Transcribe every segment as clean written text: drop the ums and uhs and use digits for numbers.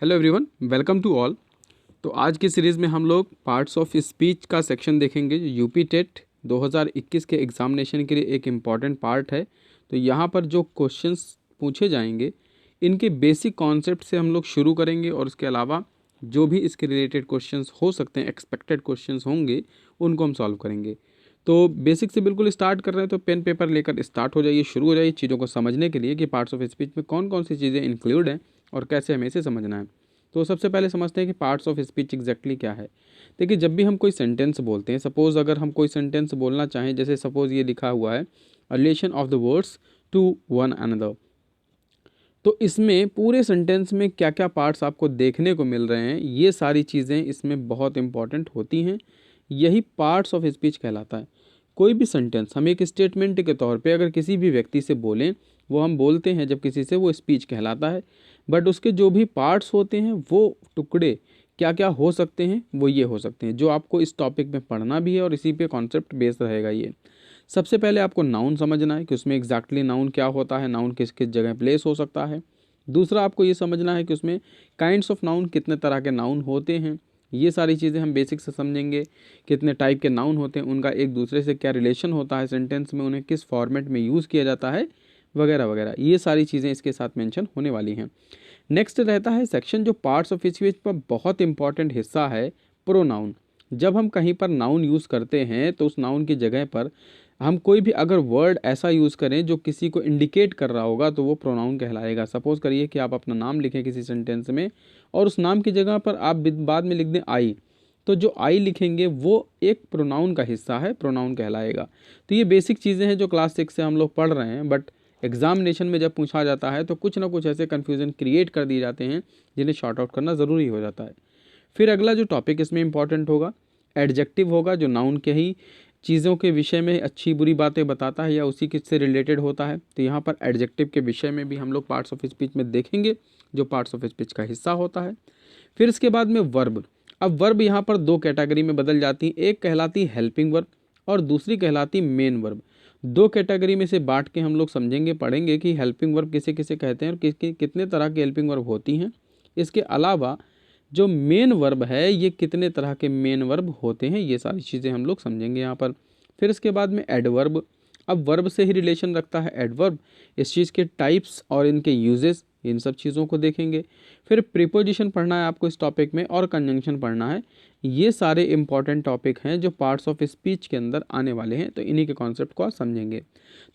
Hello everyone, welcome to all. तो आज की सीरीज़ में हम लोग पार्ट्स ऑफ स्पीच का सेक्शन देखेंगे जो यूपी टेट 2021 के एग्जामिनेशन के लिए एक इम्पॉर्टेंट पार्ट है। तो यहाँ पर जो क्वेश्चंस पूछे जाएंगे इनके बेसिक कॉन्सेप्ट से हम लोग शुरू करेंगे और उसके अलावा जो भी इसके रिलेटेड क्वेश्चंस हो सकते हैं, एक्सपेक्टेड क्वेश्चंस होंगे, उनको हम सॉल्व करेंगे। तो बेसिक से बिल्कुल स्टार्ट कर रहे हैं, तो पेन पेपर लेकर स्टार्ट हो जाइए, शुरू हो जाइए चीज़ों को समझने के लिए कि पार्ट्स ऑफ स्पीच में कौन कौन सी चीज़ें इंक्लूड हैं और कैसे हमें इसे समझना है। तो सबसे पहले समझते हैं कि पार्ट्स ऑफ स्पीच एग्जैक्टली क्या है। देखिए, जब भी हम कोई सेंटेंस बोलते हैं, सपोज़ अगर हम कोई सेंटेंस बोलना चाहें, जैसे सपोज़ ये लिखा हुआ है relation of the words to one another, तो इसमें पूरे सेंटेंस में क्या क्या पार्ट्स आपको देखने को मिल रहे हैं, ये सारी चीज़ें इसमें बहुत इंपॉर्टेंट होती हैं। यही पार्ट्स ऑफ स्पीच कहलाता है। कोई भी सेंटेंस हम एक स्टेटमेंट के तौर पे अगर किसी भी व्यक्ति से बोलें, वो हम बोलते हैं जब किसी से, वो स्पीच कहलाता है। बट उसके जो भी पार्ट्स होते हैं, वो टुकड़े क्या क्या हो सकते हैं, वो ये हो सकते हैं जो आपको इस टॉपिक में पढ़ना भी है और इसी पे कॉन्सेप्ट बेस रहेगा ये। सबसे पहले आपको नाउन समझना है कि उसमें एग्जैक्टली नाउन क्या होता है, नाउन किस किस जगह प्लेस हो सकता है। दूसरा, आपको ये समझना है कि उसमें काइंड्स ऑफ नाउन, कितने तरह के नाउन होते हैं, ये सारी चीज़ें हम बेसिक से समझेंगे। कितने टाइप के नाउन होते हैं, उनका एक दूसरे से क्या रिलेशन होता है सेंटेंस में, उन्हें किस फॉर्मेट में यूज़ किया जाता है, वगैरह वगैरह, ये सारी चीज़ें इसके साथ मेंशन होने वाली हैं। नेक्स्ट रहता है सेक्शन जो पार्ट्स ऑफ स्पीच पर बहुत इंपॉर्टेंट हिस्सा है, प्रोनाउन। जब हम कहीं पर नाउन यूज़ करते हैं तो उस नाउन की जगह पर हम कोई भी अगर वर्ड ऐसा यूज़ करें जो किसी को इंडिकेट कर रहा होगा, तो वो प्रोनाउन कहलाएगा। सपोज़ करिए कि आप अपना नाम लिखें किसी सेंटेंस में और उस नाम की जगह पर आप बाद में लिख दें आई, तो जो आई लिखेंगे वो एक प्रोनाउन का हिस्सा है, प्रोनाउन कहलाएगा। तो ये बेसिक चीज़ें हैं जो क्लास 6 से हम लोग पढ़ रहे हैं, बट एग्जामिनेशन में जब पूछा जाता है तो कुछ ना कुछ ऐसे कन्फ्यूज़न क्रिएट कर दिए जाते हैं जिन्हें शॉर्ट आउट करना ज़रूरी हो जाता है। फिर अगला जो टॉपिक इसमें इंपॉर्टेंट होगा, एडजेक्टिव होगा, जो नाउन के ही चीज़ों के विषय में अच्छी बुरी बातें बताता है या उसी के से रिलेटेड होता है। तो यहाँ पर एडजेक्टिव के विषय में भी हम लोग पार्ट्स ऑफ स्पीच में देखेंगे, जो पार्ट्स ऑफ स्पीच का हिस्सा होता है। फिर इसके बाद में वर्ब। अब वर्ब यहाँ पर दो कैटेगरी में बदल जाती हैं, एक कहलाती हेल्पिंग वर्ब और दूसरी कहलाती मेन वर्ब। दो कैटेगरी में से बांट के हम लोग समझेंगे, पढ़ेंगे कि हेल्पिंग वर्ब किसे किसे कहते हैं और कितने तरह की हेल्पिंग वर्ब होती हैं। इसके अलावा जो मेन वर्ब है, ये कितने तरह के मेन वर्ब होते हैं, ये सारी चीज़ें हम लोग समझेंगे यहाँ पर। फिर इसके बाद में एडवर्ब। अब वर्ब से ही रिलेशन रखता है एडवर्ब, इस चीज़ के टाइप्स और इनके यूजेस, इन सब चीज़ों को देखेंगे। फिर प्रीपोजिशन पढ़ना है आपको इस टॉपिक में और कंजंक्शन पढ़ना है। ये सारे इंपॉर्टेंट टॉपिक हैं जो पार्ट्स ऑफ स्पीच के अंदर आने वाले हैं, तो इन्हीं के कॉन्सेप्ट को आप समझेंगे।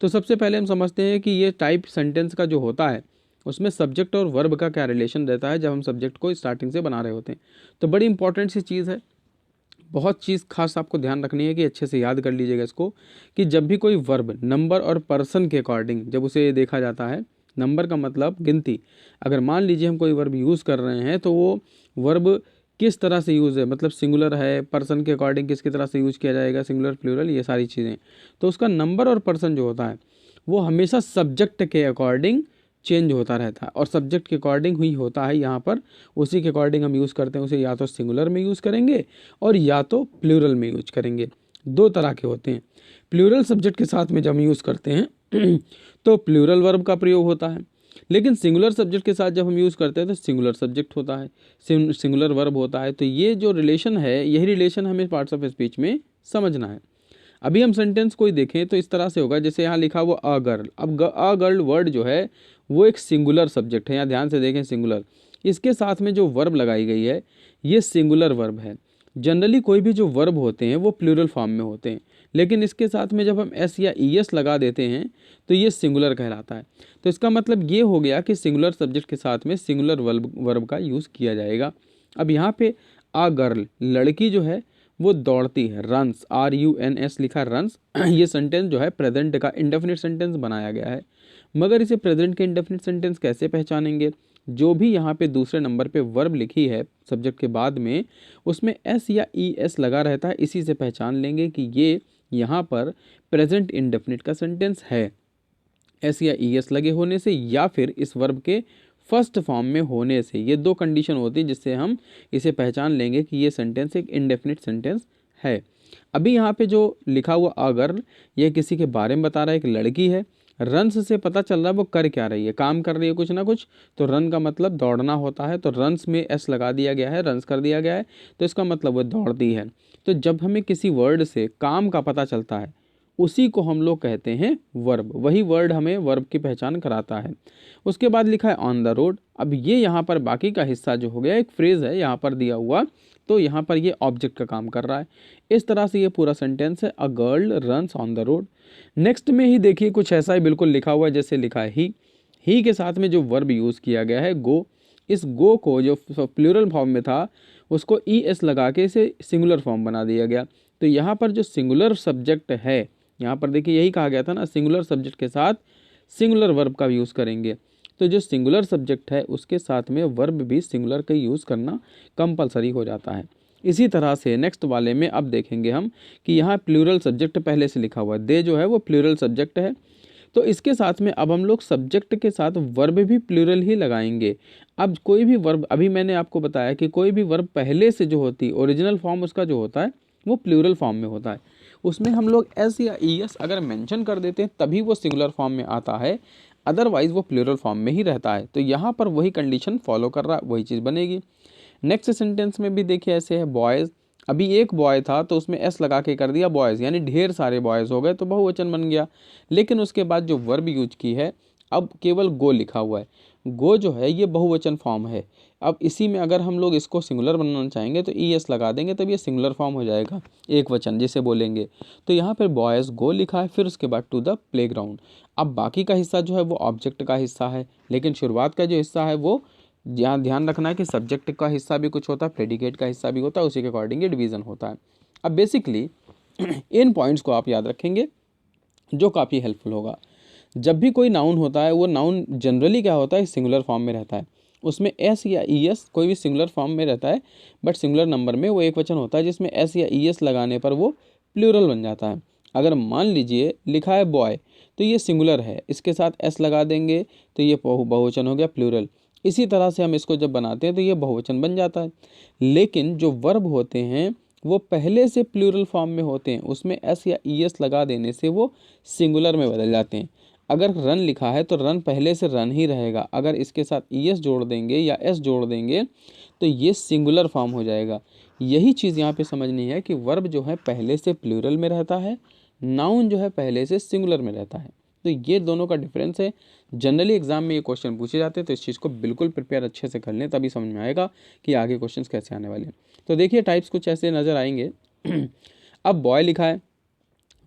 तो सबसे पहले हम समझते हैं कि ये टाइप सेंटेंस का जो होता है उसमें सब्जेक्ट और वर्ब का क्या रिलेशन रहता है जब हम सब्जेक्ट को स्टार्टिंग से बना रहे होते हैं। तो बड़ी इंपॉर्टेंट सी चीज़ है, बहुत चीज़ खास आपको ध्यान रखनी है कि अच्छे से याद कर लीजिएगा इसको, कि जब भी कोई वर्ब नंबर और पर्सन के अकॉर्डिंग जब उसे देखा जाता है, नंबर का मतलब गिनती, अगर मान लीजिए हम कोई वर्ब यूज़ कर रहे हैं तो वो वर्ब किस तरह से यूज़ है, मतलब सिंगुलर है, पर्सन के अकॉर्डिंग किसकी तरह से यूज़ किया जाएगा, सिंगुलर प्लूरल, ये सारी चीज़ें। तो उसका नंबर और पर्सन जो होता है वो हमेशा सब्जेक्ट के अकॉर्डिंग चेंज होता रहता है और सब्जेक्ट के अकॉर्डिंग ही होता है यहाँ पर, उसी के अकॉर्डिंग हम यूज़ करते हैं। उसे या तो सिंगुलर में यूज़ करेंगे और या तो प्लूरल में यूज करेंगे। दो तरह के होते हैं। प्लूरल सब्जेक्ट के साथ में जब हम यूज़ करते हैं तो प्लूरल वर्ब का प्रयोग होता है, लेकिन सिंगुलर सब्जेक्ट के साथ जब हम यूज़ करते हैं तो सिंगुलर सब्जेक्ट होता है, सिंगुलर वर्ब होता है। तो ये जो रिलेशन है, यही रिलेशन हमें पार्ट्स ऑफ स्पीच में समझना है। अभी हम सेंटेंस कोई देखें तो इस तरह से होगा, जैसे यहाँ लिखा हुआ अ गर्ल। अब अ गर्ल वर्ड जो है वो एक सिंगुलर सब्जेक्ट है, यहाँ ध्यान से देखें, सिंगुलर। इसके साथ में जो वर्ब लगाई गई है ये सिंगुलर वर्ब है। जनरली कोई भी जो वर्ब होते हैं वो प्लूरल फॉर्म में होते हैं, लेकिन इसके साथ में जब हम एस या ई एस लगा देते हैं तो ये सिंगुलर कहलाता है। तो इसका मतलब ये हो गया कि सिंगुलर सब्जेक्ट के साथ में सिंगुलर वर्ब का यूज़ किया जाएगा। अब यहाँ पे अ गर्ल, लड़की जो है वो दौड़ती है, रन्स, RUNS लिखा, रन्स। ये सेंटेंस जो है प्रेजेंट का इंडेफिनिट सेंटेंस बनाया गया है, मगर इसे प्रेजेंट के इंडेफिनिट सेंटेंस कैसे पहचानेंगे? जो भी यहाँ पे दूसरे नंबर पे वर्ब लिखी है सब्जेक्ट के बाद में, उसमें एस या ई एस लगा रहता है, इसी से पहचान लेंगे कि ये यहाँ पर प्रेजेंट इंडेफिनिट का सेंटेंस है, एस या ई एस लगे होने से या फिर इस वर्ब के फर्स्ट फॉर्म में होने से। ये दो कंडीशन होती है जिससे हम इसे पहचान लेंगे कि ये सेंटेंस एक इंडेफिनिट सेंटेंस है। अभी यहाँ पे जो लिखा हुआ अगर, यह किसी के बारे में बता रहा है, एक लड़की है रन्स से पता चल रहा है वो कर क्या रही है, काम कर रही है कुछ ना कुछ, तो रन का मतलब दौड़ना होता है, तो रन्स में एस लगा दिया गया है, रन्स कर दिया गया है, तो इसका मतलब वो दौड़ती है। तो जब हमें किसी वर्ड से काम का पता चलता है उसी को हम लोग कहते हैं वर्ब, वही वर्ड हमें वर्ब की पहचान कराता है। उसके बाद लिखा है ऑन द रोड। अब ये यहाँ पर बाकी का हिस्सा जो हो गया एक फ्रेज है यहाँ पर दिया हुआ, तो यहाँ पर ये ऑब्जेक्ट का काम कर रहा है। इस तरह से ये पूरा सेंटेंस है, a girl runs on the road. Next में ही देखिए कुछ ऐसा ही बिल्कुल लिखा हुआ है जैसे लिखा है ही के साथ में जो वर्ब यूज़ किया गया है गो। इस गो को जो प्लूरल फॉर्म में था उसको ई एस लगा के इसे सिंगुलर फॉर्म बना दिया गया। तो यहाँ पर जो सिंगुलर सब्जेक्ट है, यहाँ पर देखिए यही कहा गया था ना, सिंगुलर सब्जेक्ट के साथ सिंगुलर वर्ब का यूज़ करेंगे। तो जो सिंगुलर सब्जेक्ट है उसके साथ में वर्ब भी सिंगुलर का यूज़ करना कंपलसरी हो जाता है। इसी तरह से नेक्स्ट वाले में अब देखेंगे हम कि यहाँ प्लूरल सब्जेक्ट पहले से लिखा हुआ है, दे जो है वो प्लूरल सब्जेक्ट है, तो इसके साथ में अब हम लोग सब्जेक्ट के साथ वर्ब भी प्लूरल ही लगाएंगे। अब कोई भी वर्ब, अभी मैंने आपको बताया कि कोई भी वर्ब पहले से जो होती ओरिजिनल फॉर्म उसका जो होता है वो प्लूरल फॉर्म में होता है, उसमें हम लोग एस या ई एस अगर मेंशन कर देते हैं तभी वो सिंगुलर फॉर्म में आता है, अदरवाइज वो प्लूरल फॉर्म में ही रहता है। तो यहाँ पर वही कंडीशन फॉलो कर रहा है, वही चीज़ बनेगी। नेक्स्ट सेंटेंस में भी देखिए ऐसे है बॉयज़। अभी एक बॉय था तो उसमें एस लगा के कर दिया बॉयज़, यानी ढेर सारे बॉयज़ हो गए तो बहुवचन बन गया। लेकिन उसके बाद जो वर्ब यूज की है अब केवल गो लिखा हुआ है, गो जो है ये बहुवचन फॉर्म है। अब इसी में अगर हम लोग इसको सिंगुलर बनाना चाहेंगे तो ई एस लगा देंगे तब ये सिंगुलर फॉर्म हो जाएगा, एक वचन जिसे बोलेंगे। तो यहाँ पर बॉयज़ गो लिखा है, फिर उसके बाद टू द प्लेग्राउंड। अब बाकी का हिस्सा जो है वो ऑब्जेक्ट का हिस्सा है, लेकिन शुरुआत का जो हिस्सा है वो यहाँ ध्यान रखना है कि सब्जेक्ट का हिस्सा भी कुछ होता है, प्रेडिकेट का हिस्सा भी होता है, उसी के अकॉर्डिंग ये डिवीज़न होता है। अब बेसिकली इन पॉइंट्स को आप याद रखेंगे जो काफ़ी हेल्पफुल होगा। जब भी कोई नाउन होता है वो नाउन जनरली क्या होता है सिंगुलर फॉर्म में रहता है, उसमें एस या ई एस कोई भी सिंगुलर फॉर्म में रहता है, बट सिंगुलर नंबर में वो एक वचन होता है जिसमें एस या ई एस लगाने पर वो प्लूरल बन जाता है। अगर मान लीजिए लिखा है बॉय तो ये सिंगुलर है, इसके साथ एस लगा देंगे तो ये बहुवचन हो गया प्लूरल। इसी तरह से हम इसको जब बनाते हैं तो ये बहुवचन बन जाता है। लेकिन जो वर्ब होते हैं वो पहले से प्लूरल फॉर्म में होते हैं, उसमें एस या ई एस लगा देने से वो सिंगुलर में बदल जाते हैं। अगर रन लिखा है तो रन पहले से रन ही रहेगा, अगर इसके साथ ई एस जोड़ देंगे या एस जोड़ देंगे तो ये सिंगुलर फॉर्म हो जाएगा। यही चीज़ यहाँ पे समझनी है कि वर्ब जो है पहले से प्लूरल में रहता है, नाउन जो है पहले से सिंगुलर में रहता है। तो ये दोनों का डिफरेंस है। जनरली एग्जाम में ये क्वेश्चन पूछे जाते हैं, तो इस चीज़ को बिल्कुल प्रिपेयर अच्छे से कर लें, तभी समझ में आएगा कि आगे क्वेश्चन कैसे आने वाले हैं। तो देखिए टाइप्स कुछ ऐसे नज़र आएंगे। अब बॉय लिखा है,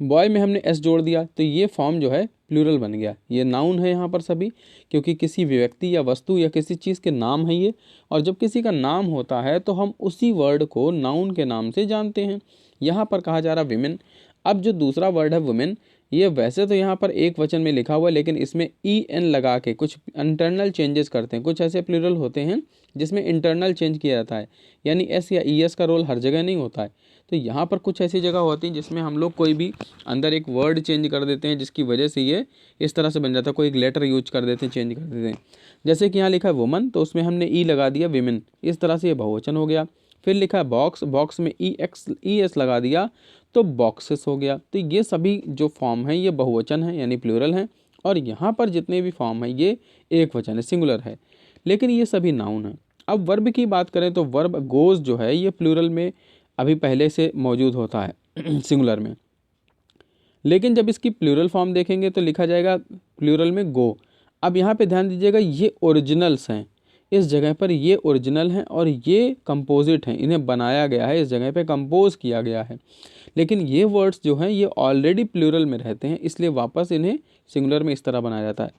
बॉय में हमने एस जोड़ दिया तो ये फॉर्म जो है प्लूरल बन गया, ये नाउन है यहाँ पर सभी, क्योंकि किसी व्यक्ति या वस्तु या किसी चीज़ के नाम है ये। और जब किसी का नाम होता है तो हम उसी वर्ड को नाउन के नाम से जानते हैं। यहाँ पर कहा जा रहा विमेन। अब जो दूसरा वर्ड है वुमेन, ये वैसे तो यहाँ पर एक वचन में लिखा हुआ है, लेकिन इसमें ई एन लगा के कुछ इंटरनल चेंजेस करते हैं। कुछ ऐसे प्लूरल होते हैं जिसमें इंटरनल चेंज किया जाता है, यानी एस या ई एस का रोल हर जगह नहीं होता है। तो यहाँ पर कुछ ऐसी जगह होती है जिसमें हम लोग कोई भी अंदर एक वर्ड चेंज कर देते हैं, जिसकी वजह से ये इस तरह से बन जाता है। कोई एक लेटर यूज कर देते हैं, चेंज कर देते हैं। जैसे कि यहाँ लिखा है वुमन तो उसमें हमने ई लगा दिया विमेन, इस तरह से ये बहुवचन हो गया। फिर लिखा है बॉक्स, बॉक्स में ई एस लगा दिया तो बॉक्सेस हो गया। तो ये सभी जो फॉर्म है ये बहुवचन है यानी प्लूरल हैं, और यहाँ पर जितने भी फॉर्म है ये एक वचन है, सिंगुलर है, लेकिन ये सभी नाउन है। अब वर्ब की बात करें तो वर्ब गोज जो है ये प्लूरल में अभी पहले से मौजूद होता है सिंगुलर में, लेकिन जब इसकी प्लूरल फॉर्म देखेंगे तो लिखा जाएगा प्लूरल में गो। अब यहाँ पे ध्यान दीजिएगा ये ओरिजिनल्स हैं, इस जगह पर ये ओरिजिनल हैं और ये कंपोजिट हैं, इन्हें बनाया गया है, इस जगह पे कंपोज किया गया है। लेकिन ये वर्ड्स जो हैं ये ऑलरेडी प्लूरल में रहते हैं, इसलिए वापस इन्हें सिंगुलर में इस तरह बनाया जाता है।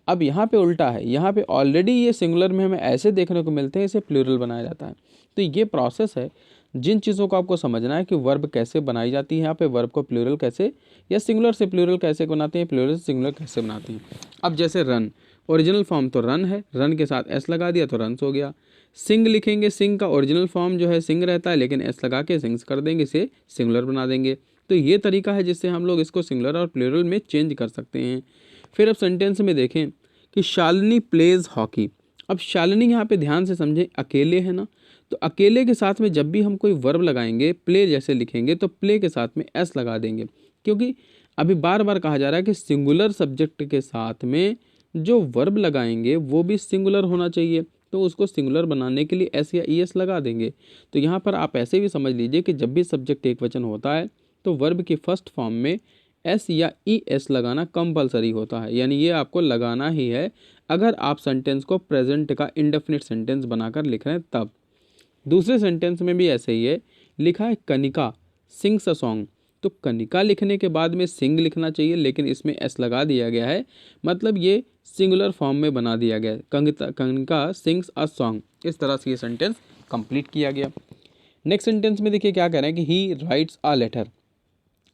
अब यहाँ पे उल्टा है, यहाँ पे ऑलरेडी ये सिंगुलर में हमें ऐसे देखने को मिलते हैं, इसे प्लूरल बनाया जाता है। तो ये प्रोसेस है, जिन चीज़ों को आपको समझना है कि वर्ब कैसे बनाई जाती है, यहाँ पे वर्ब को प्लूरल कैसे या सिंगुलर से प्लूरल कैसे बनाते हैं, प्लूरल से सिंगुलर कैसे बनाते हैं। अब जैसे रन, ओरिजिनल फॉर्म तो रन है, रन के साथ एस लगा दिया तो रन्स हो गया। सिंग लिखेंगे, सिंग का ओरिजिनल फॉर्म जो है सिंग रहता है, लेकिन एस लगा के सिंग्स कर देंगे, इसे सिंगुलर बना देंगे। तो ये तरीका है जिससे हम लोग इसको सिंगुलर और प्लूरल में चेंज कर सकते हैं। फिर अब सेंटेंस में देखें कि शालिनी प्लेज हॉकी। अब शालिनी यहाँ पे ध्यान से समझें, अकेले है ना, तो अकेले के साथ में जब भी हम कोई वर्ब लगाएंगे, प्ले जैसे लिखेंगे तो प्ले के साथ में एस लगा देंगे, क्योंकि अभी बार बार कहा जा रहा है कि सिंगुलर सब्जेक्ट के साथ में जो वर्ब लगाएंगे वो भी सिंगुलर होना चाहिए, तो उसको सिंगुलर बनाने के लिए एस या ई एस लगा देंगे। तो यहाँ पर आप ऐसे भी समझ लीजिए कि जब भी सब्जेक्ट एक वचन होता है तो वर्ब की फर्स्ट फॉर्म में एस या ई एस लगाना कंपलसरी होता है, यानी ये आपको लगाना ही है अगर आप सेंटेंस को प्रेजेंट का इंडेफिनिट सेंटेंस बनाकर लिख रहे हैं तब। दूसरे सेंटेंस में भी ऐसे ही है, लिखा है कनिका सिंग्स अ सॉन्ग, तो कनिका लिखने के बाद में सिंग लिखना चाहिए, लेकिन इसमें एस लगा दिया गया है, मतलब ये सिंगुलर फॉर्म में बना दिया गया है, कनिका सिंग्स अ सॉन्ग। इस तरह से ये सेंटेंस कंप्लीट किया गया। नेक्स्ट सेंटेंस में देखिए क्या कह रहे हैं कि ही राइट्स अ लेटर।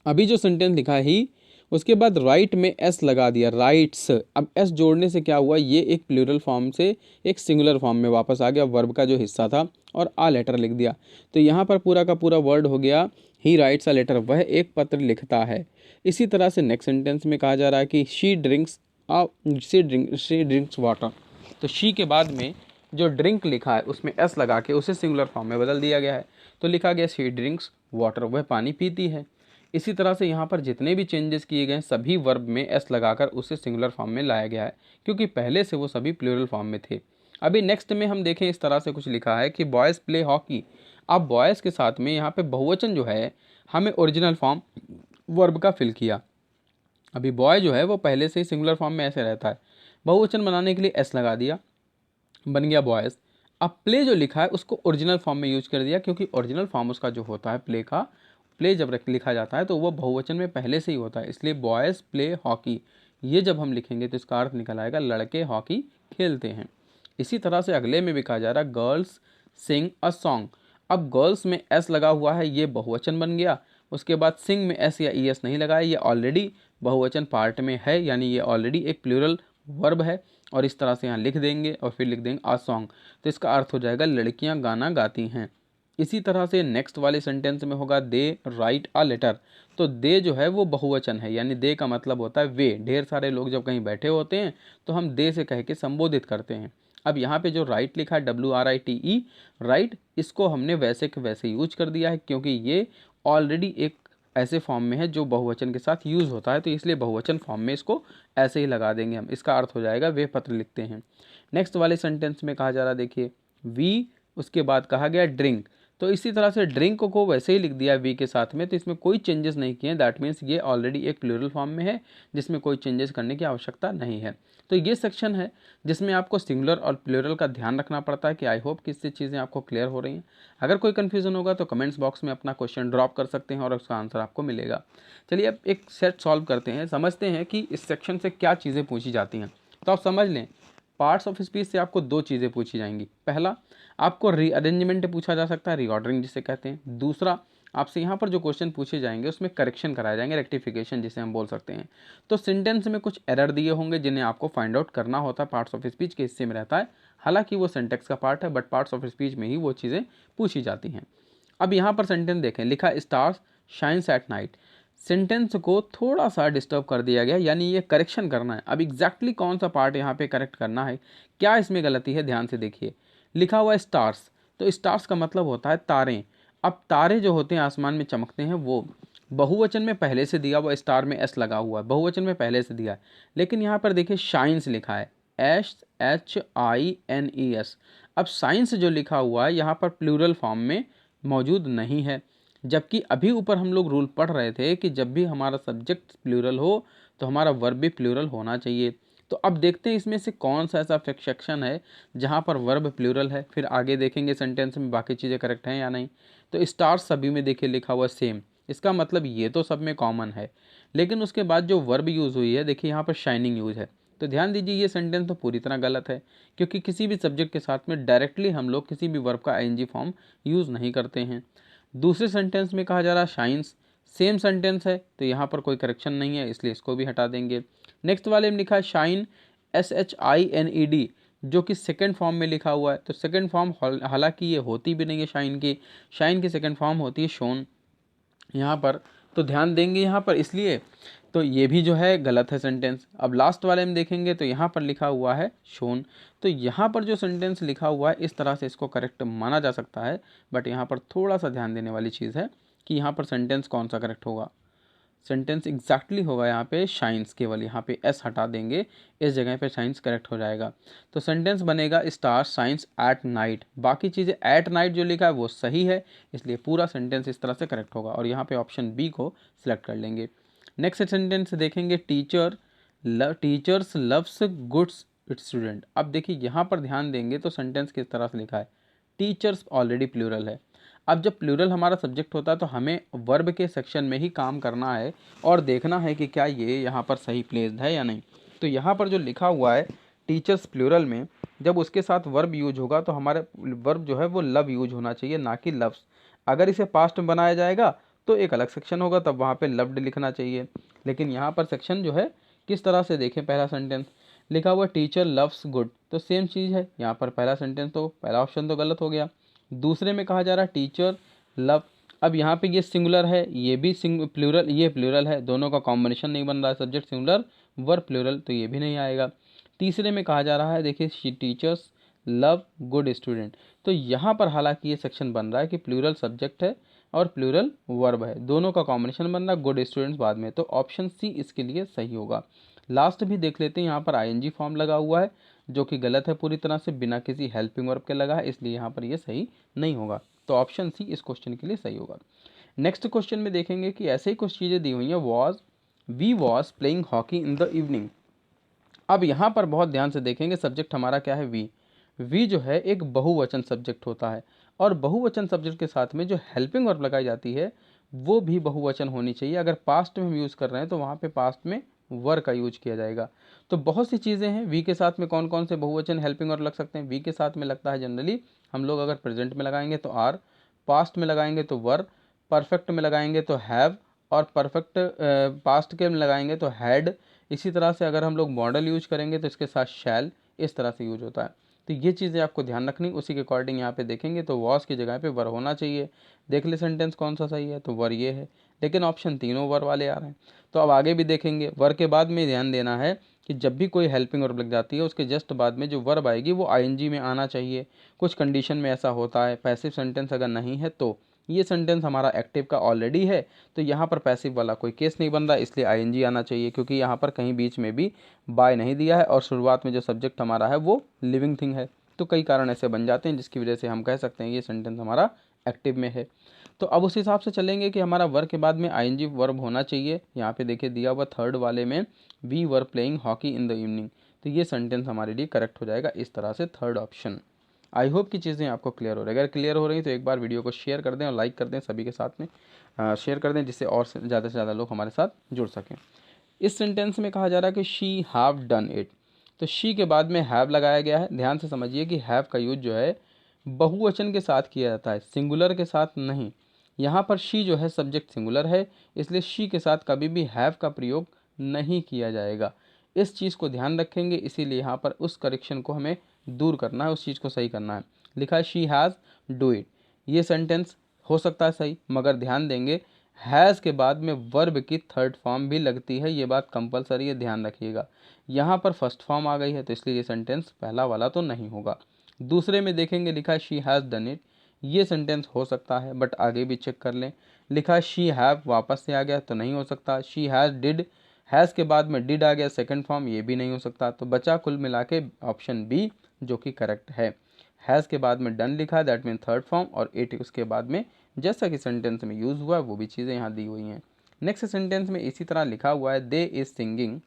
अभी जो सेंटेंस लिखा है ही, उसके बाद राइट में एस लगा दिया, राइट्स। अब एस जोड़ने से क्या हुआ, ये एक प्लूरल फॉर्म से एक सिंगुलर फॉर्म में वापस आ गया, वर्ब का जो हिस्सा था, और आ लेटर लिख दिया। तो यहाँ पर पूरा का पूरा वर्ड हो गया ही राइट्स अ लेटर, वह एक पत्र लिखता है। इसी तरह से नेक्स्ट सेंटेंस में कहा जा रहा है कि शी ड्रिंक्स वाटर। तो शी के बाद में जो ड्रिंक लिखा है उसमें एस लगा के उसे सिंगुलर फॉर्म में बदल दिया गया है, तो लिखा गया शी ड्रिंक्स वाटर, वह पानी पीती है। इसी तरह से यहाँ पर जितने भी चेंजेस किए गए सभी वर्ब में एस लगाकर उसे सिंगुलर फॉर्म में लाया गया है, क्योंकि पहले से वो सभी प्लूरल फॉर्म में थे। अभी नेक्स्ट में हम देखें, इस तरह से कुछ लिखा है कि बॉयज़ प्ले हॉकी। अब बॉयज़ के साथ में यहाँ पे बहुवचन जो है हमें ओरिजिनल फॉर्म वर्ब का फिल किया। अभी बॉय जो है वो पहले से ही सिंगुलर फॉर्म में ऐसे रहता है, बहुवचन बनाने के लिए एस लगा दिया, बन गया बॉयज़। अब प्ले जो लिखा है उसको ओरिजिनल फॉर्म में यूज कर दिया, क्योंकि ओरिजिनल फॉर्म उसका जो होता है प्ले का, प्ले जब लिखा जाता है तो वो बहुवचन में पहले से ही होता है, इसलिए बॉयज़ प्ले हॉकी। ये जब हम लिखेंगे तो इसका अर्थ निकल आएगा लड़के हॉकी खेलते हैं। इसी तरह से अगले में भी कहा जा रहा है गर्ल्स सिंग अ सॉन्ग। अब गर्ल्स में एस लगा हुआ है, ये बहुवचन बन गया। उसके बाद सिंग में एस या ई एस नहीं लगाया, ये ऑलरेडी बहुवचन पार्ट में है, यानी ये ऑलरेडी एक प्लूरल वर्ब है। और इस तरह से यहाँ लिख देंगे और फिर लिख देंगे आ सॉन्ग, तो इसका अर्थ हो जाएगा लड़कियाँ गाना गाती हैं। इसी तरह से नेक्स्ट वाले सेंटेंस में होगा दे राइट अ लेटर। तो दे जो है वो बहुवचन है, यानी दे का मतलब होता है वे। ढेर सारे लोग जब कहीं बैठे होते हैं तो हम दे से कह के संबोधित करते हैं। अब यहाँ पे जो राइट लिखा है WRITE, राइट, इसको हमने वैसे के वैसे यूज कर दिया है, क्योंकि ये ऑलरेडी एक ऐसे फॉर्म में है जो बहुवचन के साथ यूज़ होता है, तो इसलिए बहुवचन फॉर्म में इसको ऐसे ही लगा देंगे हम। इसका अर्थ हो जाएगा वे पत्र लिखते हैं। नेक्स्ट वाले सेंटेंस में कहा जा रहा है, देखिए वी, उसके बाद कहा गया ड्रिंक। तो इसी तरह से ड्रिंक को वैसे ही लिख दिया वी के साथ में, तो इसमें कोई चेंजेस नहीं किए। दैट मीन्स ये ऑलरेडी एक प्लूरल फॉर्म में है जिसमें कोई चेंजेस करने की आवश्यकता नहीं है। तो ये सेक्शन है जिसमें आपको सिंगुलर और प्लूरल का ध्यान रखना पड़ता है, कि आई होप कि इससे चीज़ें आपको क्लियर हो रही हैं। अगर कोई कन्फ्यूज़न होगा तो कमेंट्स बॉक्स में अपना क्वेश्चन ड्रॉप कर सकते हैं और उसका आंसर आपको मिलेगा। चलिए अब एक सेट सॉल्व करते हैं, समझते हैं कि इस सेक्शन से क्या चीज़ें पूछी जाती हैं। तो आप समझ लें, पार्ट्स ऑफ स्पीच से आपको दो चीज़ें पूछी जाएंगी। पहला, आपको रीअरेंजमेंट पूछा जा सकता है, रीऑर्डरिंग जिसे कहते हैं। दूसरा, आपसे यहाँ पर जो क्वेश्चन पूछे जाएंगे उसमें करेक्शन कराए जाएंगे, रेक्टिफिकेशन जिसे हम बोल सकते हैं। तो सेंटेंस में कुछ एरर दिए होंगे जिन्हें आपको फाइंड आउट करना होता है, पार्ट्स ऑफ स्पीच के हिस्से में रहता है। हालांकि वो सेंटेक्स का पार्ट है, बट पार्ट्स ऑफ स्पीच में ही वो चीज़ें पूछी जाती हैं। अब यहाँ पर सेंटेंस देखें, लिखा stars shines at night. Sentence को थोड़ा सा डिस्टर्ब कर दिया गया, यानी ये करेक्शन करना है। अब एग्जैक्टली कौन सा पार्ट यहाँ पे करेक्ट करना है, क्या इसमें गलती है, ध्यान से देखिए। लिखा हुआ है स्टार्स, तो स्टार्स का मतलब होता है तारे। अब तारे जो होते हैं आसमान में चमकते हैं, वो बहुवचन में पहले से दिया हुआ, स्टार में एस लगा हुआ है, बहुवचन में पहले से दिया है। लेकिन यहाँ पर देखिए शाइन्स लिखा है, SHINES। अब साइंस जो लिखा हुआ है यहाँ पर प्लूरल फॉर्म में मौजूद नहीं है, जबकि अभी ऊपर हम लोग रूल पढ़ रहे थे कि जब भी हमारा सब्जेक्ट प्लूरल हो तो हमारा वर्ब भी प्लूरल होना चाहिए। तो अब देखते हैं इसमें से कौन सा ऐसा सेक्शन है जहाँ पर वर्ब प्लूरल है, फिर आगे देखेंगे सेंटेंस में बाकी चीज़ें करेक्ट हैं या नहीं। तो स्टार सभी में देखिए लिखा हुआ सेम, इसका मतलब ये तो सब में कॉमन है। लेकिन उसके बाद जो वर्ब यूज़ हुई है, देखिए यहाँ पर शाइनिंग यूज है। तो ध्यान दीजिए, ये सेंटेंस तो पूरी तरह गलत है, क्योंकि किसी भी सब्जेक्ट के साथ में डायरेक्टली हम लोग किसी भी वर्ब का ING फॉर्म यूज़ नहीं करते हैं। दूसरे सेंटेंस में कहा जा रहा है शाइन्स, सेम सेंटेंस है, तो यहाँ पर कोई करेक्शन नहीं है, इसलिए इसको भी हटा देंगे। नेक्स्ट वाले में लिखा है शाइन, SHINED, जो कि सेकंड फॉर्म में लिखा हुआ है। तो सेकंड फॉर्म हालांकि ये होती भी नहीं है शाइन की सेकंड फॉर्म होती है शोन यहाँ पर। तो ध्यान देंगे यहाँ पर, इसलिए तो ये भी जो है गलत है सेंटेंस। अब लास्ट वाले में देखेंगे तो यहाँ पर लिखा हुआ है शोन, तो यहाँ पर जो सेंटेंस लिखा हुआ है इस तरह से इसको करेक्ट माना जा सकता है। बट यहाँ पर थोड़ा सा ध्यान देने वाली चीज़ है कि यहाँ पर सेंटेंस कौन सा करेक्ट होगा। सेंटेंस एग्जैक्टली होगा यहाँ पे शाइन्स, केवल यहाँ पे एस हटा देंगे, इस जगह पे शाइन्स करेक्ट हो जाएगा। तो सेंटेंस बनेगा स्टार शाइन्स एट नाइट। बाकी चीज़ें एट नाइट जो लिखा है वो सही है, इसलिए पूरा सेंटेंस इस तरह से करेक्ट होगा और यहाँ पे ऑप्शन बी को सिलेक्ट कर लेंगे। नेक्स्ट सेंटेंस देखेंगे, टीचर्स लव्स गुड स्टूडेंट। अब देखिए यहाँ पर ध्यान देंगे तो सेंटेंस किस तरह से लिखा है, टीचर्स ऑलरेडी प्लूरल है। अब जब प्लूरल हमारा सब्जेक्ट होता है तो हमें वर्ब के सेक्शन में ही काम करना है और देखना है कि क्या ये यहाँ पर सही प्लेस्ड है या नहीं। तो यहाँ पर जो लिखा हुआ है टीचर्स प्लूरल में, जब उसके साथ वर्ब यूज होगा तो हमारे वर्ब जो है वो लव यूज होना चाहिए, ना कि लव्स। अगर इसे पास्ट में बनाया जाएगा तो एक अलग सेक्शन होगा, तब वहाँ पे लव्ड लिखना चाहिए। लेकिन यहाँ पर सेक्शन जो है किस तरह से देखें, पहला सेंटेंस लिखा हुआ टीचर लव्स गुड, तो सेम चीज़ है यहाँ पर पहला सेंटेंस, तो पहला ऑप्शन तो गलत हो गया। दूसरे में कहा जा रहा है टीचर लव, अब यहाँ पे ये सिंगुलर है, ये भी प्लूरल, ये प्लूरल है, दोनों का कॉम्बिनेशन नहीं बन रहा है, सब्जेक्ट सिंगुलर वर्ब प्लूरल, तो ये भी नहीं आएगा। तीसरे में कहा जा रहा है, देखिए टीचर्स लव गुड स्टूडेंट, तो यहाँ पर हालांकि ये सेक्शन बन रहा है कि प्लूरल सब्जेक्ट है और प्लूरल वर्ब है, दोनों का कॉम्बिनेशन बन रहा है, गुड स्टूडेंट्स बाद में, तो ऑप्शन सी इसके लिए सही होगा। लास्ट भी देख लेते हैं, यहाँ पर आईएनजी फॉर्म लगा हुआ है जो कि गलत है पूरी तरह से, बिना किसी हेल्पिंग वर्ब के लगा है, इसलिए यहाँ पर ये सही नहीं होगा, तो ऑप्शन सी इस क्वेश्चन के लिए सही होगा। नेक्स्ट क्वेश्चन में देखेंगे कि ऐसे ही कुछ चीज़ें दी हुई हैं, we was playing hockey in the evening. अब यहाँ पर बहुत ध्यान से देखेंगे, सब्जेक्ट हमारा क्या है, वी जो है एक बहुवचन सब्जेक्ट होता है और बहुवचन सब्जेक्ट के साथ में जो हेल्पिंग वर्ब लगाई जाती है वो भी बहुवचन होनी चाहिए। अगर पास्ट में हम यूज़ कर रहे हैं तो वहाँ पे पास्ट में वर का यूज किया जाएगा। तो बहुत सी चीज़ें हैं, वी के साथ में कौन कौन से बहुवचन हेल्पिंग वर्ब लग सकते हैं। वी के साथ में लगता है जनरली हम लोग अगर प्रेजेंट में लगाएंगे तो आर, पास्ट में लगाएंगे तो वर, परफेक्ट में लगाएंगे तो हैव, और परफेक्ट पास्ट के में लगाएंगे तो हैड। इसी तरह से अगर हम लोग मॉडल यूज करेंगे तो इसके साथ शैल, इस तरह से यूज होता है। तो ये चीज़ें आपको ध्यान रखनी, उसी के अकॉर्डिंग यहाँ पे देखेंगे तो वॉस की जगह पे वर होना चाहिए। देख ले सेंटेंस कौन सा सही है, तो वर ये है, लेकिन ऑप्शन तीनों वर वाले आ रहे हैं। तो अब आगे भी देखेंगे, वर के बाद में ध्यान देना है कि जब भी कोई हेल्पिंग वर्ब लग जाती है उसके जस्ट बाद में जो वर्ब आएगी वो आईएनजी में आना चाहिए। कुछ कंडीशन में ऐसा होता है, पैसिव सेंटेंस अगर नहीं है तो, ये सेंटेंस हमारा एक्टिव का ऑलरेडी है तो यहाँ पर पैसिव वाला कोई केस नहीं बन रहा, इसलिए आईएनजी आना चाहिए, क्योंकि यहाँ पर कहीं बीच में भी बाय नहीं दिया है और शुरुआत में जो सब्जेक्ट हमारा है वो लिविंग थिंग है। तो कई कारण ऐसे बन जाते हैं जिसकी वजह से हम कह सकते हैं ये सेंटेंस हमारा एक्टिव में है। तो अब उस हिसाब से चलेंगे कि हमारा वर्ब के बाद में आईएनजी वर्ब होना चाहिए। यहाँ पे देखिए दिया हुआ थर्ड वाले में, we were playing hockey in the evening, तो ये सेंटेंस हमारे लिए करेक्ट हो जाएगा इस तरह से, थर्ड ऑप्शन। आई होप कि चीज़ें आपको क्लियर हो रही है। अगर क्लियर हो रही तो एक बार वीडियो को शेयर कर दें और लाइक कर दें, सभी के साथ में शेयर कर दें, जिससे और से ज़्यादा लोग हमारे साथ जुड़ सकें। इस सेंटेंस में कहा जा रहा है कि शी हैव डन इट, तो शी के बाद में हैव लगाया गया है। ध्यान से समझिए कि हैव का यूज जो है बहुवचन के साथ किया जाता है, सिंगुलर के साथ नहीं। यहाँ पर शी जो है सब्जेक्ट सिंगुलर है, इसलिए शी के साथ कभी भी हैव का प्रयोग नहीं किया जाएगा। इस चीज़ को ध्यान रखेंगे, इसीलिए यहाँ पर उस करेक्शन को हमें दूर करना है, उस चीज़ को सही करना है। लिखा है शी हैज़ डू इट, ये सेंटेंस हो सकता है सही, मगर ध्यान देंगे हैज़ के बाद में वर्ब की थर्ड फॉर्म भी लगती है, ये बात कंपलसरी है, ध्यान रखिएगा। यहाँ पर फर्स्ट फॉर्म आ गई है तो इसलिए ये सेंटेंस पहला वाला तो नहीं होगा। दूसरे में देखेंगे लिखा है शी हैज़ डन इट, ये सेंटेंस हो सकता है, बट आगे भी चेक कर लें। लिखा है शी हैव, वापस से आ गया तो नहीं हो सकता। शी हैज़ डिड, हैज़ के बाद में डिड आ गया सेकंड फॉर्म, ये भी नहीं हो सकता। तो बचा कुल मिला के ऑप्शन बी जो कि करेक्ट है। हैज़ के बाद में डन लिखा है, दैट मीन थर्ड फॉर्म, और इट उसके बाद में जैसा कि सेंटेंस में यूज़ हुआ है वो भी चीज़ें यहाँ दी हुई हैं। नेक्स्ट सेंटेंस में इसी तरह लिखा हुआ है they is singing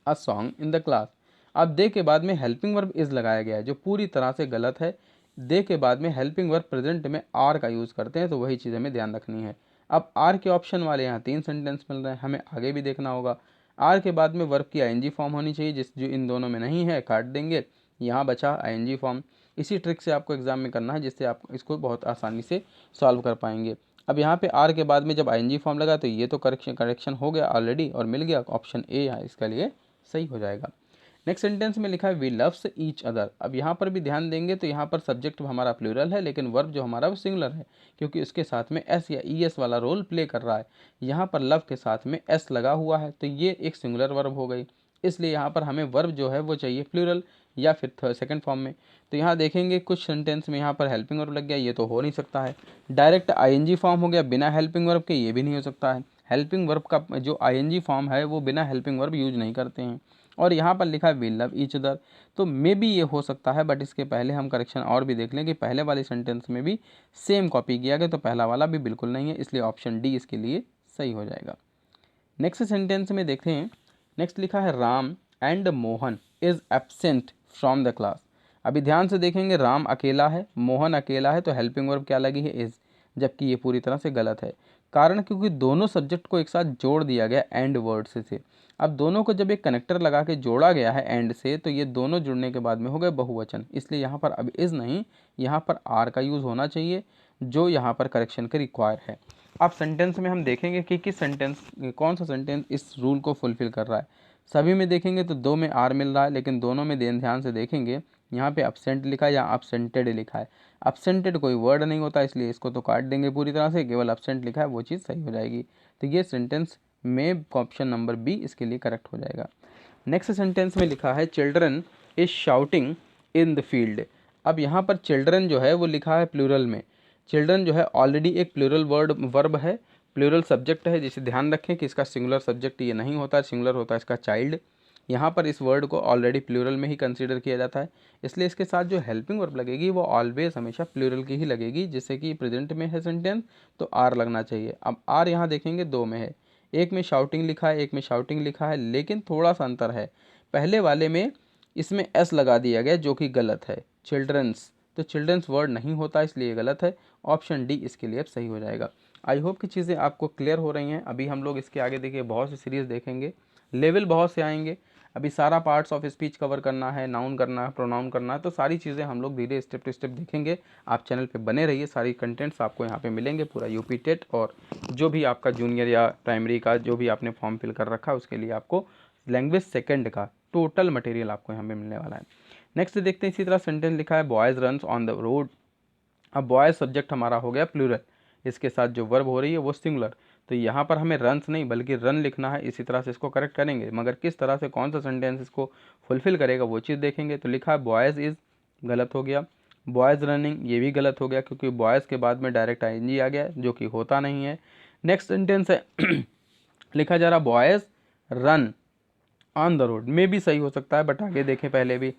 a song in the class. अब दे के बाद में हेल्पिंग वर्ब इज़ लगाया गया है जो पूरी तरह से गलत है। दे के बाद में हेल्पिंग वर्ब प्रेजेंट में आर का यूज़ करते हैं, तो वही चीज़ हमें ध्यान रखनी है। अब आर के ऑप्शन वाले यहाँ 3 सेंटेंस मिल रहे हैं, हमें आगे भी देखना होगा। आर के बाद में वर्ब की आईएनजी फॉर्म होनी चाहिए, जिस जो इन दोनों में नहीं है काट देंगे, यहाँ बचा आईएनजी फॉर्म। इसी ट्रिक से आपको एग्जाम में करना है, जिससे आप इसको बहुत आसानी से सॉल्व कर पाएंगे। अब यहाँ पे आर के बाद में जब आईएनजी फॉर्म लगा तो ये तो करेक्शन हो गया ऑलरेडी और मिल गया, ऑप्शन ए यहाँ इसके लिए सही हो जाएगा। नेक्स्ट सेंटेंस में लिखा है वी लव्स ईच अदर। अब यहाँ पर भी ध्यान देंगे तो यहाँ पर सब्जेक्ट हमारा प्लूरल है, लेकिन वर्ब जो हमारा वो सिंगुलर है, क्योंकि उसके साथ में एस या ई एस वाला रोल प्ले कर रहा है। यहाँ पर लव के साथ में एस लगा हुआ है, तो ये एक सिंगुलर वर्ब हो गई, इसलिए यहाँ पर हमें वर्ब जो है वो चाहिए प्लूरल या फिर सेकंड फॉर्म में। तो यहाँ देखेंगे कुछ सेंटेंस में यहाँ पर हेल्पिंग वर्ब लग गया, ये तो हो नहीं सकता है। डायरेक्ट आईएनजी फॉर्म हो गया बिना हेल्पिंग वर्ब के, ये भी नहीं हो सकता है। हेल्पिंग वर्ब का जो आईएनजी फॉर्म है वो बिना हेल्पिंग वर्ब यूज नहीं करते हैं। और यहाँ पर लिखा है वी लव ईच अदर, तो मे बी ये हो सकता है, बट इसके पहले हम करेक्शन और भी देख लें कि पहले वाली सेंटेंस में भी सेम कॉपी किया गया, तो पहला वाला भी बिल्कुल नहीं है, इसलिए ऑप्शन डी इसके लिए सही हो जाएगा। नेक्स्ट सेंटेंस में देखते हैं। नेक्स्ट लिखा है Ram and Mohan is absent from the class. अभी ध्यान से देखेंगे, राम अकेला है, मोहन अकेला है, तो हेल्पिंग वर्ब क्या लगी है, इज, जबकि ये पूरी तरह से गलत है। कारण क्योंकि दोनों सब्जेक्ट को एक साथ जोड़ दिया गया एंड वर्ड से। अब दोनों को जब एक कनेक्टर लगा के जोड़ा गया है एंड से, तो ये दोनों जुड़ने के बाद में हो गए बहुवचन, इसलिए यहाँ पर अब इज नहीं, यहाँ पर आर का यूज़ होना चाहिए, जो यहाँ पर करेक्शन के रिक्वायर है। अब सेंटेंस में हम देखेंगे कि किस सेंटेंस, कौन सा सेंटेंस इस रूल को फुलफिल कर रहा है। सभी में देखेंगे तो दो में आर मिल रहा है, लेकिन दोनों में ध्यान से देखेंगे यहाँ पे अब्सेंट लिखा है या अब्सेंटेड लिखा है। अब्सेंटेड कोई वर्ड नहीं होता, इसलिए इसको तो काट देंगे पूरी तरह से, केवल अब्सेंट लिखा है वो चीज़ सही हो जाएगी। तो ये सेंटेंस में ऑप्शन नंबर बी इसके लिए करेक्ट हो जाएगा। नेक्स्ट सेंटेंस में लिखा है children is shouting in the field. अब यहाँ पर चिल्ड्रन जो है वो लिखा है प्लूरल में। चिल्ड्रन जो है ऑलरेडी एक प्लूरल वर्ब है, प्लूरल सब्जेक्ट है, जिसे ध्यान रखें कि इसका सिंगुलर सब्जेक्ट ये नहीं होता, सिंगुलर होता है इसका चाइल्ड। यहाँ पर इस वर्ड को ऑलरेडी प्लूरल में ही कंसीडर किया जाता है, इसलिए इसके साथ जो हेल्पिंग वर्ब लगेगी वो ऑलवेज हमेशा प्लूरल की ही लगेगी। जैसे कि प्रेजेंट में है सेंटेंस तो आर लगना चाहिए। अब आर यहाँ देखेंगे दो में है, एक में शाउटिंग लिखा है, एक में शाउटिंग लिखा है, लेकिन थोड़ा सा अंतर है। पहले वाले में इसमें एस लगा दिया गया जो कि गलत है, चिल्ड्रंस, तो चिल्ड्रंस वर्ड नहीं होता, इसलिए गलत है। ऑप्शन डी इसके लिए अब सही हो जाएगा। आई होप कि चीज़ें आपको क्लियर हो रही हैं। अभी हम लोग इसके आगे देखिए बहुत सी सीरीज़ देखेंगे, लेवल बहुत से आएंगे। अभी सारा पार्ट्स ऑफ स्पीच कवर करना है, नाउन करना है, प्रोनाउन करना है, तो सारी चीज़ें हम लोग धीरे स्टेप टू स्टेप देखेंगे। आप चैनल पे बने रहिए, सारी कंटेंट्स आपको यहाँ पे मिलेंगे, पूरा यूपी टेट और जो भी आपका जूनियर या प्राइमरी का जो भी आपने फॉर्म फिल कर रखा है उसके लिए आपको लैंग्वेज सेकेंड का टोटल मटेरियल आपको यहाँ पे मिलने वाला है। नेक्स्ट देखते हैं, इसी तरह सेंटेंस लिखा है boys runs on the road. अब बॉयज़ सब्जेक्ट हमारा हो गया प्लूरल, इसके साथ जो वर्ब हो रही है वो सिंगुलर, तो यहाँ पर हमें रन्स नहीं बल्कि रन लिखना है। इसी तरह से इसको करेक्ट करेंगे, मगर किस तरह से कौन सा सेंटेंस इसको फुलफिल करेगा वो चीज़ देखेंगे। तो लिखा है बॉयज़ इज़, गलत हो गया। बॉयज़ रनिंग, ये भी गलत हो गया क्योंकि बॉयज़ के बाद में डायरेक्ट आईएनजी आ गया जो कि होता नहीं है। नेक्स्ट सेंटेंस है लिखा जा रहा boys run on the road, में भी सही हो सकता है, बट आगे देखें पहले भी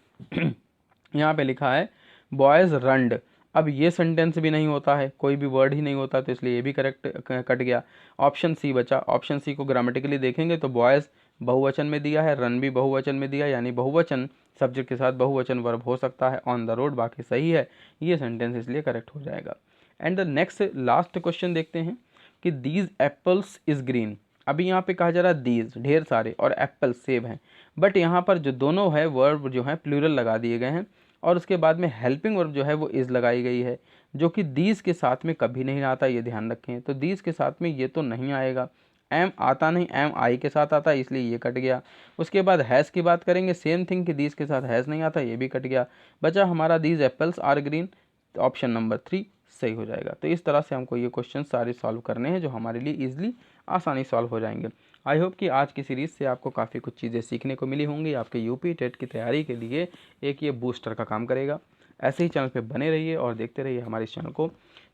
यहाँ पे लिखा है बॉयज़ रनड। अब ये सेंटेंस भी नहीं होता है, कोई भी वर्ड ही नहीं होता, तो इसलिए ये भी करेक्ट कट गया। ऑप्शन सी बचा। ऑप्शन सी को ग्रामेटिकली देखेंगे तो बॉयज़ बहुवचन में दिया है, रन भी बहुवचन में दिया, यानी बहुवचन सब्जेक्ट के साथ बहुवचन वर्ब हो सकता है। ऑन द रोड बाकी सही है, ये सेंटेंस इसलिए करेक्ट हो जाएगा। And the next last question देखते हैं कि दीज एप्पल्स इज़ ग्रीन। अभी यहाँ पे कहा जा रहा है दीज ढेर सारे और एप्पल सेब हैं, बट यहाँ पर जो दोनों है वर्ब जो है प्लूरल लगा दिए गए हैं और उसके बाद में हेल्पिंग वर्ब जो है वो इज़ लगाई गई है, जो कि दीज के साथ में कभी नहीं आता, ये ध्यान रखें। तो दीज के साथ में ये तो नहीं आएगा, एम आता नहीं, एम आई के साथ आता है, इसलिए ये कट गया। उसके बाद हैज़ की बात करेंगे, सेम थिंग कि दीज के साथ हैज़ नहीं आता, ये भी कट गया। बचा हमारा दीज एप्पल्स आर ग्रीन, तो ऑप्शन नंबर 3 सही हो जाएगा। तो इस तरह से हमको ये क्वेश्चन सारे सॉल्व करने हैं जो हमारे लिए ईजिली आसानी सॉल्व हो जाएंगे। आई होप कि आज की सीरीज़ से आपको काफ़ी कुछ चीज़ें सीखने को मिली होंगी, आपके यूपी टेट की तैयारी के लिए एक ये बूस्टर का काम करेगा। ऐसे ही चैनल पे बने रहिए और देखते रहिए हमारे इस चैनल को।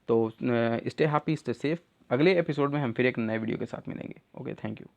तो स्टे हैप्पी, स्टे सेफ। अगले एपिसोड में हम फिर एक नए वीडियो के साथ मिलेंगे। Okay, thank you.